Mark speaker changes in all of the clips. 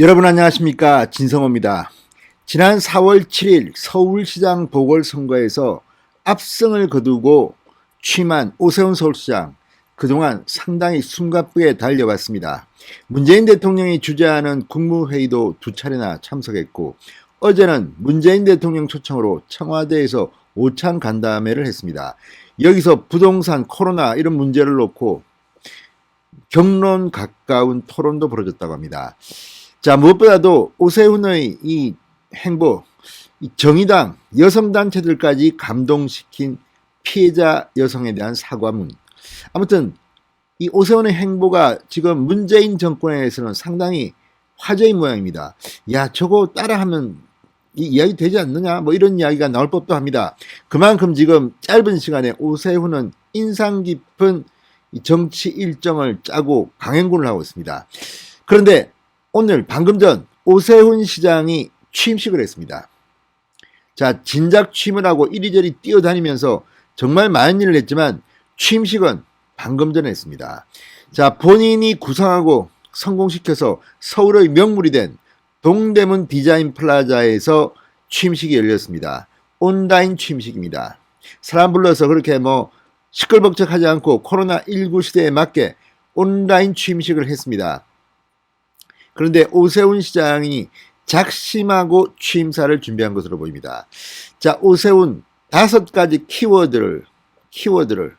Speaker 1: 여러분 안녕하십니까, 진성호입니다. 지난 4월 7일 서울시장 보궐선거에서 압승을 거두고 취임한 오세훈 서울시장, 그동안 상당히 숨가쁘게 달려왔습니다. 문재인 대통령이 주재하는 국무회의도 2차례나 참석했고, 어제는 문재인 대통령 초청으로 청와대에서 오찬 간담회를 했습니다. 여기서 부동산, 코로나 이런 문제를 놓고 격론 가까운 토론도 벌어졌다고 합니다. 자, 무엇보다도 오세훈의 이 행보, 이 정의당, 여성단체들까지 감동시킨 피해자 여성에 대한 사과문. 아무튼 이 오세훈의 행보가 지금 문재인 정권에서는 상당히 화제인 모양입니다. 야, 저거 따라하면 이 이야기 되지 않느냐? 뭐 이런 이야기가 나올 법도 합니다. 그만큼 지금 짧은 시간에 오세훈은 인상 깊은 정치 일정을 짜고 강행군을 하고 있습니다. 그런데 오늘 방금 전 오세훈 시장이 취임식을 했습니다. 자, 진작 취임을 하고 이리저리 뛰어다니면서 정말 많은 일을 했지만 취임식은 방금 전에 했습니다. 자, 본인이 구상하고 성공시켜서 서울의 명물이 된 동대문 디자인 플라자에서 취임식이 열렸습니다. 온라인 취임식입니다. 사람 불러서 그렇게 뭐 시끌벅적하지 않고 코로나19 시대에 맞게 온라인 취임식을 했습니다. 그런데 오세훈 시장이 작심하고 취임사를 준비한 것으로 보입니다. 자, 오세훈 5가지 키워드를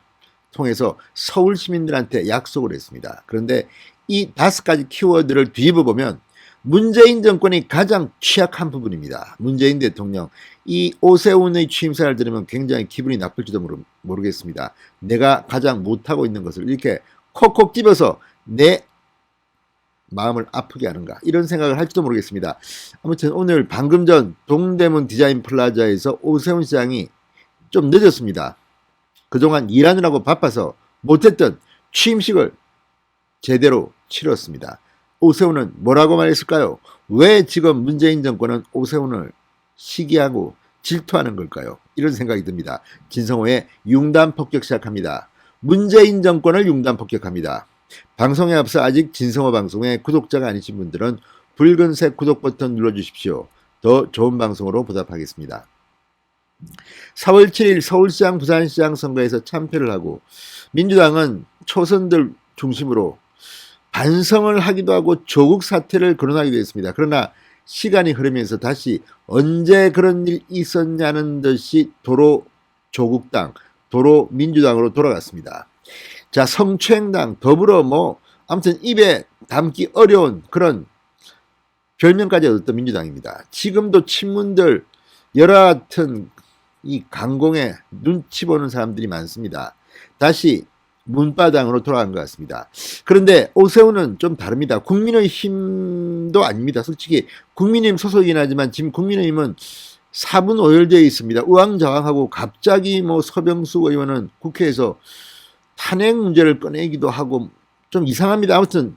Speaker 1: 통해서 서울 시민들한테 약속을 했습니다. 그런데 이 5가지 키워드를 뒤집어 보면 문재인 정권이 가장 취약한 부분입니다. 문재인 대통령, 이 오세훈의 취임사를 들으면 굉장히 기분이 나쁠지도 모르겠습니다. 내가 가장 못하고 있는 것을 이렇게 콕콕 집어서 내 마음을 아프게 하는가, 이런 생각을 할지도 모르겠습니다. 아무튼 오늘 방금 전 동대문 디자인 플라자에서 오세훈 시장이 좀 늦었습니다. 그동안 일하느라고 바빠서 못했던 취임식을 제대로 치렀습니다. 오세훈은 뭐라고 말했을까요? 왜 지금 문재인 정권은 오세훈을 시기하고 질투하는 걸까요? 이런 생각이 듭니다. 진성호의 융단 폭격 시작합니다. 문재인 정권을 융단 폭격합니다. 방송에 앞서 아직 진성호 방송의 구독자가 아니신 분들은 붉은색 구독 버튼 눌러주십시오. 더 좋은 방송으로 보답하겠습니다. 4월 7일 서울시장, 부산시장 선거에서 참패를 하고 민주당은 초선들 중심으로 반성을 하기도 하고 조국 사태를 거론하기도 했습니다. 그러나 시간이 흐르면서 다시 언제 그런 일 있었냐는 듯이 도로 조국당, 도로 민주당으로 돌아갔습니다. 자, 성추행당, 더불어 아무튼 입에 담기 어려운 그런 별명까지 얻었던 민주당입니다. 지금도 친문들 여하튼 이 강공에 눈치 보는 사람들이 많습니다. 다시 문바당으로 돌아간 것 같습니다. 그런데 오세훈은 좀 다릅니다. 국민의힘도 아닙니다. 솔직히 국민의힘 소속이긴 하지만 지금 국민의힘은 4분 오열되어 있습니다. 우왕좌왕하고 갑자기 서병수 의원은 국회에서 탄핵 문제를 꺼내기도 하고 좀 이상합니다. 아무튼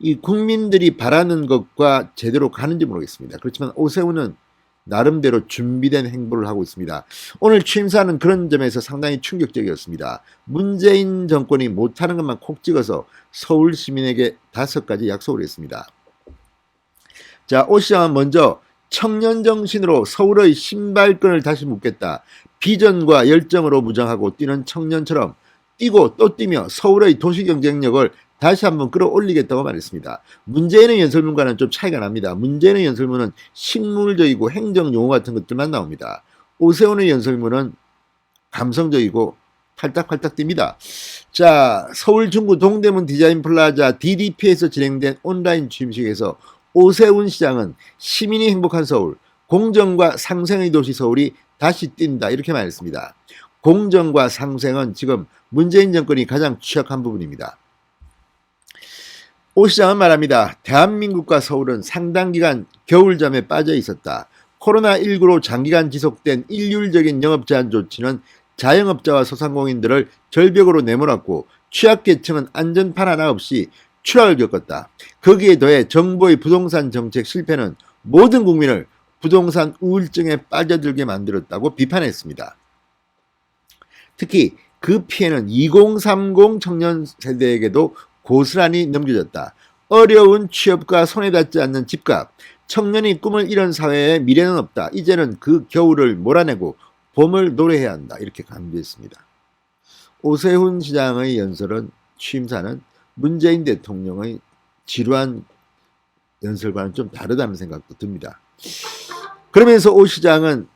Speaker 1: 이 국민들이 바라는 것과 제대로 가는지 모르겠습니다. 그렇지만 오세훈은 나름대로 준비된 행보를 하고 있습니다. 오늘 취임사는 그런 점에서 상당히 충격적이었습니다. 문재인 정권이 못하는 것만 콕 찍어서 서울 시민에게 5가지 약속을 했습니다. 자, 오 시장은 먼저 청년 정신으로 서울의 신발끈을 다시 묶겠다. 비전과 열정으로 무장하고 뛰는 청년처럼 뛰고 또 뛰며 서울의 도시 경쟁력을 다시 한번 끌어올리겠다고 말했습니다. 문재인의 연설문과는 좀 차이가 납니다. 문재인의 연설문은 식물적이고 행정용어 같은 것들만 나옵니다. 오세훈의 연설문은 감성적이고 팔딱팔딱 뜁니다. 자, 서울 중구 동대문 디자인 플라자 DDP에서 진행된 온라인 취임식에서 오세훈 시장은 시민이 행복한 서울, 공정과 상생의 도시 서울이 다시 뛴다, 이렇게 말했습니다. 공정과 상생은 지금 문재인 정권이 가장 취약한 부분입니다. 오 시장은 말합니다. 대한민국과 서울은 상당 기간 겨울잠에 빠져 있었다. 코로나19로 장기간 지속된 일률적인 영업 제한 조치는 자영업자와 소상공인들을 절벽으로 내몰았고 취약계층은 안전판 하나 없이 추락을 겪었다. 거기에 더해 정부의 부동산 정책 실패는 모든 국민을 부동산 우울증에 빠져들게 만들었다고 비판했습니다. 특히 그 피해는 2030 청년 세대에게도 고스란히 넘겨졌다. 어려운 취업과 손에 닿지 않는 집값, 청년이 꿈을 이룬 사회에 미래는 없다. 이제는 그 겨울을 몰아내고 봄을 노래해야 한다. 이렇게 강조했습니다. 오세훈 시장의 연설은 취임사는 문재인 대통령의 지루한 연설과는 좀 다르다는 생각도 듭니다. 그러면서 오 시장은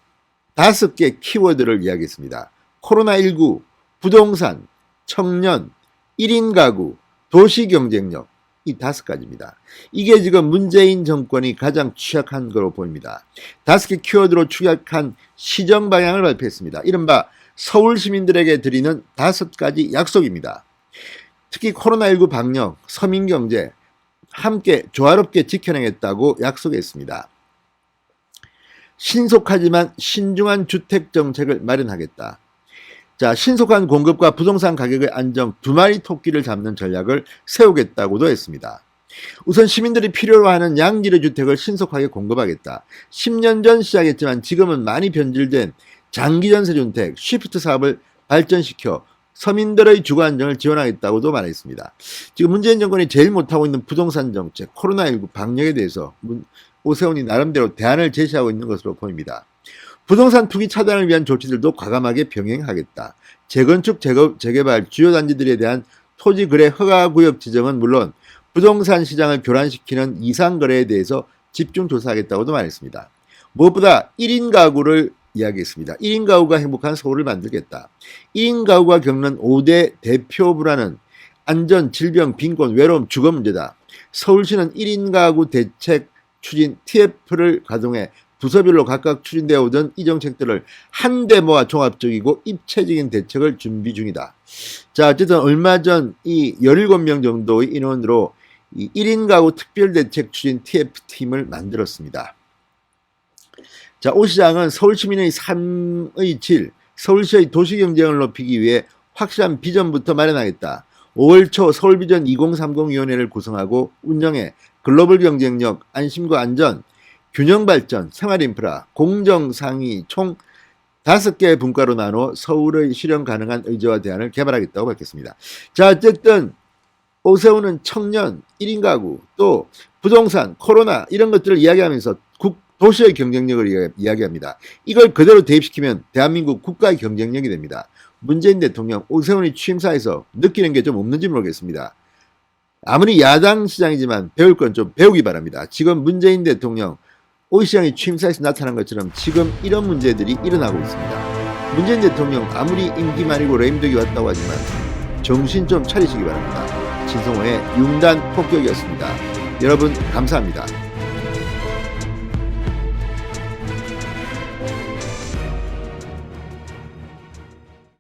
Speaker 1: 5개 키워드를 이야기했습니다. 코로나19, 부동산, 청년, 1인 가구, 도시경쟁력, 이 5가지입니다. 이게 지금 문재인 정권이 가장 취약한 거로 보입니다. 5개 키워드로 축약한 시정 방향을 발표했습니다. 이른바 서울 시민들에게 드리는 5가지 약속입니다. 특히 코로나19 방역, 서민경제 함께 조화롭게 지켜내겠다고 약속했습니다. 신속하지만 신중한 주택정책을 마련하겠다. 자, 신속한 공급과 부동산 가격의 안정, 2마리 토끼를 잡는 전략을 세우겠다고도 했습니다. 우선 시민들이 필요로 하는 양질의 주택을 신속하게 공급하겠다. 10년 전 시작했지만 지금은 많이 변질된 장기전세주택, 쉬프트 사업을 발전시켜 서민들의 주거 안정을 지원하겠다고도 말했습니다. 지금 문재인 정권이 제일 못하고 있는 부동산 정책, 코로나19 방역에 대해서 오세훈이 나름대로 대안을 제시하고 있는 것으로 보입니다. 부동산 투기 차단을 위한 조치들도 과감하게 병행하겠다. 재건축, 재개발, 주요 단지들에 대한 토지 거래 허가 구역 지정은 물론 부동산 시장을 교란시키는 이상 거래에 대해서 집중 조사하겠다고도 말했습니다. 무엇보다 1인 가구를 이야기했습니다. 1인 가구가 행복한 서울을 만들겠다. 1인 가구가 겪는 5대 대표 불안은 안전, 질병, 빈곤, 외로움, 주거 문제다. 서울시는 1인 가구 대책 추진 TF를 가동해 부서별로 각각 추진되어 오던 이 정책들을 한데 모아 종합적이고 입체적인 대책을 준비 중이다. 자, 어쨌든 얼마 전 이 17명 정도의 인원으로 이 1인 가구 특별대책 추진 TF팀을 만들었습니다. 자, 오 시장은 서울 시민의 삶의 질, 서울시의 도시경쟁을 높이기 위해 확실한 비전부터 마련하겠다. 5월 초 서울비전 2030위원회를 구성하고 운영해 글로벌 경쟁력, 안심과 안전, 균형발전, 생활인프라, 공정상의 총 5개의 분과로 나누어 서울의 실현 가능한 의제와 대안을 개발하겠다고 밝혔습니다. 자, 어쨌든 오세훈은 청년, 1인 가구, 또 부동산, 코로나 이런 것들을 이야기하면서 도시의 경쟁력을 이야기합니다. 이걸 그대로 대입시키면 대한민국 국가의 경쟁력이 됩니다. 문재인 대통령, 오세훈이 취임사에서 느끼는 게 좀 없는지 모르겠습니다. 아무리 야당 시장이지만 배울 건 좀 배우기 바랍니다. 지금 문재인 대통령, 오 시장이 취임사에서 나타난 것처럼 지금 이런 문제들이 일어나고 있습니다. 문재인 대통령 아무리 임기 말이고 레임덕이 왔다고 하지만 정신 좀 차리시기 바랍니다. 진성호의 융단 폭격이었습니다. 여러분 감사합니다.